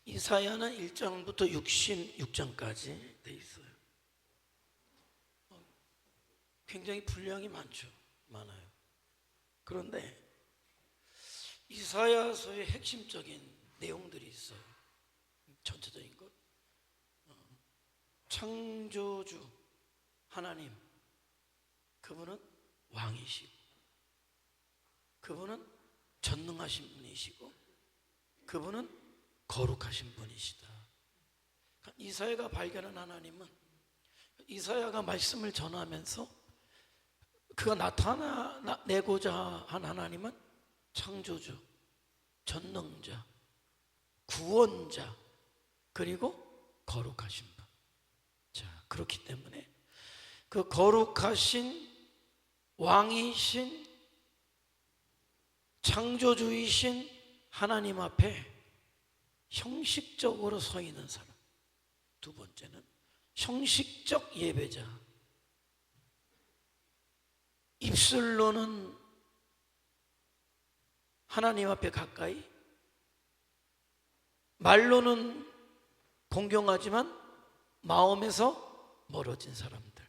이사야는 1장부터 66장까지 돼 있어요. 굉장히 분량이 많아요. 그런데 이사야서의 핵심적인 내용들이 있어요. 전체적인 것. 창조주 하나님, 그분은 왕이시고, 그분은 전능하신 분이시고, 그분은 거룩하신 분이시다. 이사야가 발견한 하나님은, 이사야가 말씀을 전하면서 그가 나타내고자 한 하나님은 창조주, 전능자, 구원자, 그리고 거룩하신 분. 자, 그렇기 때문에 그 거룩하신 왕이신 창조주이신 하나님 앞에 형식적으로 서 있는 사람. 두 번째는 형식적 예배자. 입술로는 하나님 앞에 가까이, 말로는 공경하지만 마음에서 멀어진 사람들,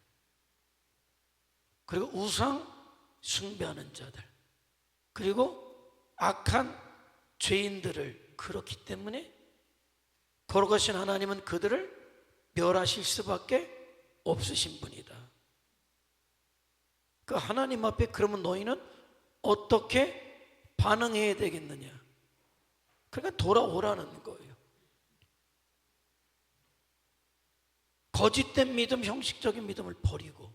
그리고 우상 숭배하는 자들, 그리고 악한 죄인들을, 그렇기 때문에 거룩하신 하나님은 그들을 멸하실 수밖에 없으신 분이다. 그 하나님 앞에 그러면 너희는 어떻게 반응해야 되겠느냐? 그러니까 돌아오라는 거예요. 거짓된 믿음, 형식적인 믿음을 버리고,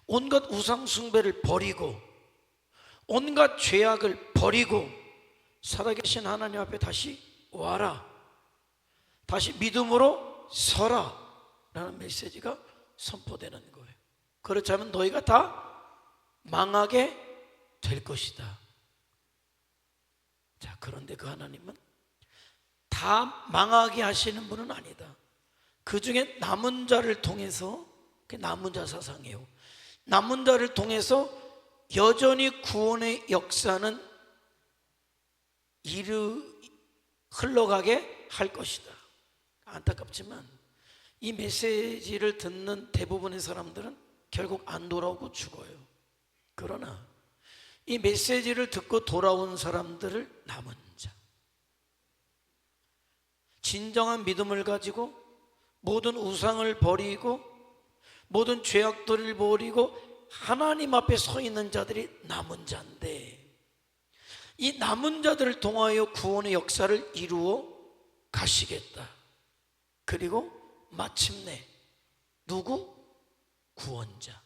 온갖 우상 숭배를 버리고, 온갖 죄악을 버리고 살아계신 하나님 앞에 다시 와라, 다시 믿음으로 서라 라는 메시지가 선포되는 거예요. 그렇지 않으면 너희가 다 망하게 될 것이다. 자, 그런데 그 하나님은 다 망하게 하시는 분은 아니다. 그 중에 남은 자를 통해서, 그게 남은 자 사상이에요. 남은 자를 통해서 여전히 구원의 역사는 흘러가게 할 것이다. 안타깝지만 이 메시지를 듣는 대부분의 사람들은 결국 안 돌아오고 죽어요. 그러나 이 메시지를 듣고 돌아온 사람들을 남은 자, 진정한 믿음을 가지고 모든 우상을 버리고 모든 죄악들을 버리고 하나님 앞에 서 있는 자들이 남은 자인데, 이 남은 자들을 통하여 구원의 역사를 이루어 가시겠다. 그리고 마침내 누구? 구원자,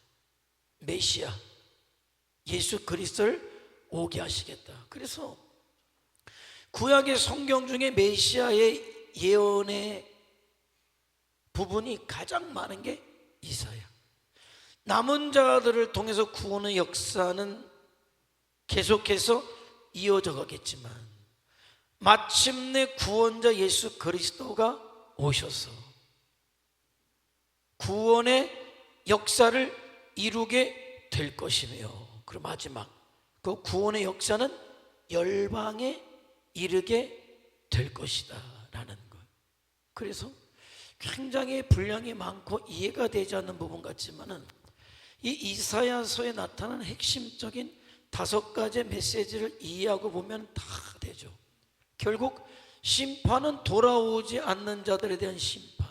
메시아, 예수 그리스도를 오게 하시겠다. 그래서 구약의 성경 중에 메시아의 예언의 부분이 가장 많은 게 이사야. 남은 자들을 통해서 구원의 역사는 계속해서 이어져 가겠지만 마침내 구원자 예수 그리스도가 오셔서 구원의 역사를 이루게 될 것이며, 그리고 마지막 그 구원의 역사는 열방에 이르게 될 것이다 라는 것. 그래서 굉장히 분량이 많고 이해가 되지 않는 부분 같지만은 이 이사야서에 나타난 핵심적인 5가지 메시지를 이해하고 보면 다 되죠. 결국 심판은 돌아오지 않는 자들에 대한 심판,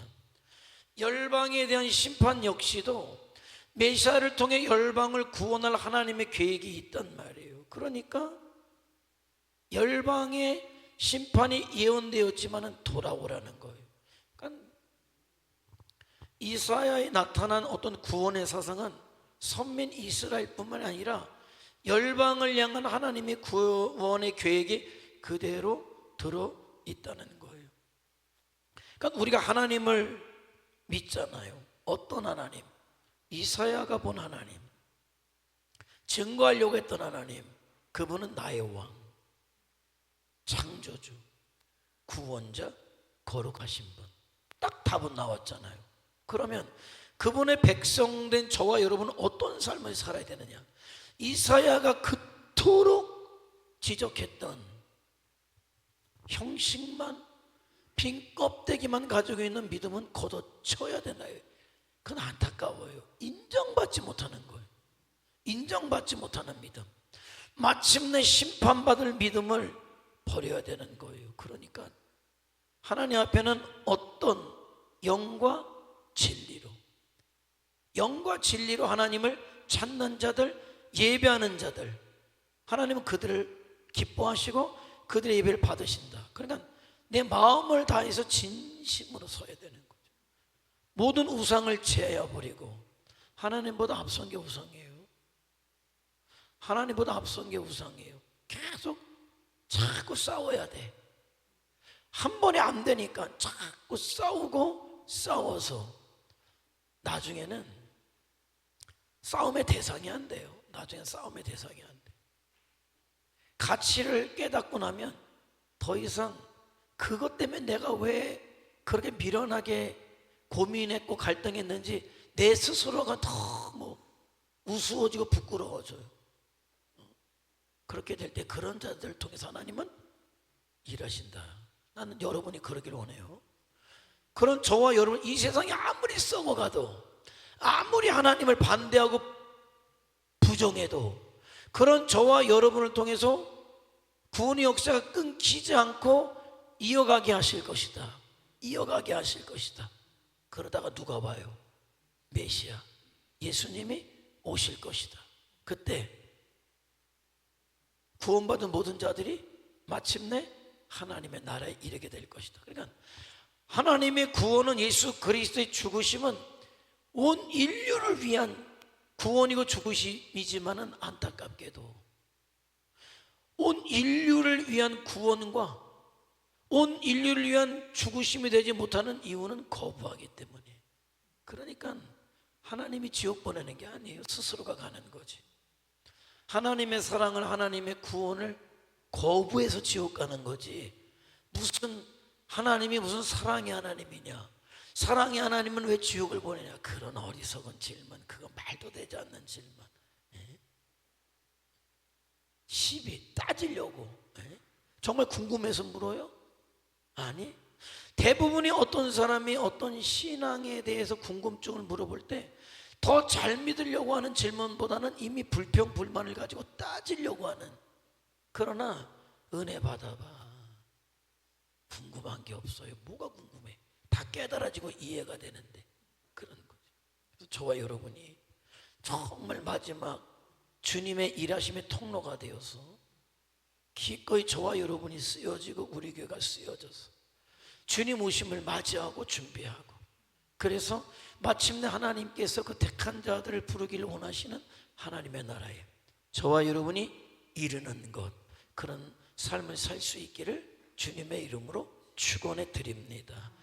열방에 대한 심판 역시도 메시아를 통해 열방을 구원할 하나님의 계획이 있단 말이에요. 그러니까 열방의 심판이 예언되었지만은 돌아오라는 거예요. 그러니까 이사야에 나타난 어떤 구원의 사상은 선민 이스라엘뿐만 아니라 열방을 향한 하나님의 구원의 계획이 그대로 들어있다는 거예요. 그러니까 우리가 하나님을 믿잖아요. 어떤 하나님? 이사야가 본 하나님, 증거하려고 했던 하나님, 그분은 나의 왕, 창조주, 구원자, 거룩하신 분. 딱 답은 나왔잖아요. 그러면 그분의 백성된 저와 여러분은 어떤 삶을 살아야 되느냐? 이사야가 그토록 지적했던 형식만 빈 껍데기만 가지고 있는 믿음은 걷어쳐야 되나요? 그건 안타까워요. 인정받지 못하는 거예요. 인정받지 못하는 믿음. 마침내 심판받을 믿음을 버려야 되는 거예요. 그러니까 하나님 앞에는 어떤 영과 진리로, 영과 진리로 하나님을 찾는 자들, 예배하는 자들, 하나님은 그들을 기뻐하시고 그들의 예배를 받으신다. 그러니까 내 마음을 다해서 진심으로 서야 되는 거죠. 모든 우상을 제어버리고, 하나님보다 앞선 게 우상이에요. 하나님보다 앞선 게 우상이에요. 계속 자꾸 싸워야 돼. 한 번에 안 되니까 자꾸 싸우고 싸워서 나중에는 싸움의 대상이 안 돼요. 나중에 싸움의 대상이 안 돼. 가치를 깨닫고 나면 더 이상 그것 때문에 내가 왜 그렇게 미련하게 고민했고 갈등했는지 내 스스로가 더 우스워지고 부끄러워져요. 그렇게 될 때 그런 자들을 통해서 하나님은 일하신다. 나는 여러분이 그러기를 원해요. 그런 저와 여러분, 이 세상이 아무리 썩어가도, 아무리 하나님을 반대하고 부정해도, 그런 저와 여러분을 통해서 구원의 역사가 끊기지 않고 이어가게 하실 것이다. 이어가게 하실 것이다. 그러다가 누가 와요? 메시아 예수님이 오실 것이다. 그때 구원받은 모든 자들이 마침내 하나님의 나라에 이르게 될 것이다. 그러니까 하나님의 구원은, 예수 그리스도의 죽으심은 온 인류를 위한 구원이고 죽으심이지만은, 안타깝게도 온 인류를 위한 구원과 온 인류를 위한 죽으심이 되지 못하는 이유는 거부하기 때문에. 그러니까 하나님이 지옥 보내는 게 아니에요. 스스로가 가는 거지. 하나님의 사랑을, 하나님의 구원을 거부해서 지옥 가는 거지. 무슨 하나님이 무슨 사랑의 하나님이냐, 사랑의 하나님은 왜 지옥을 보내냐, 그런 어리석은 질문, 그거 말도 되지 않는 질문. 시비 따지려고 정말 궁금해서 물어요? 아니, 대부분이 어떤 사람이 어떤 신앙에 대해서 궁금증을 물어볼 때 더 잘 믿으려고 하는 질문보다는 이미 불평 불만을 가지고 따지려고 하는. 그러나 은혜 받아봐, 궁금한 게 없어요. 뭐가 궁금해? 다 깨달아지고 이해가 되는데. 그런 거죠. 그래서 저와 여러분이 정말 마지막 주님의 일하심의 통로가 되어서 기꺼이 저와 여러분이 쓰여지고 우리 교회가 쓰여져서 주님 오심을 맞이하고 준비하고, 그래서 마침내 하나님께서 그 택한 자들을 부르기를 원하시는 하나님의 나라에 저와 여러분이 이르는 것, 그런 삶을 살 수 있기를 주님의 이름으로 축원해 드립니다.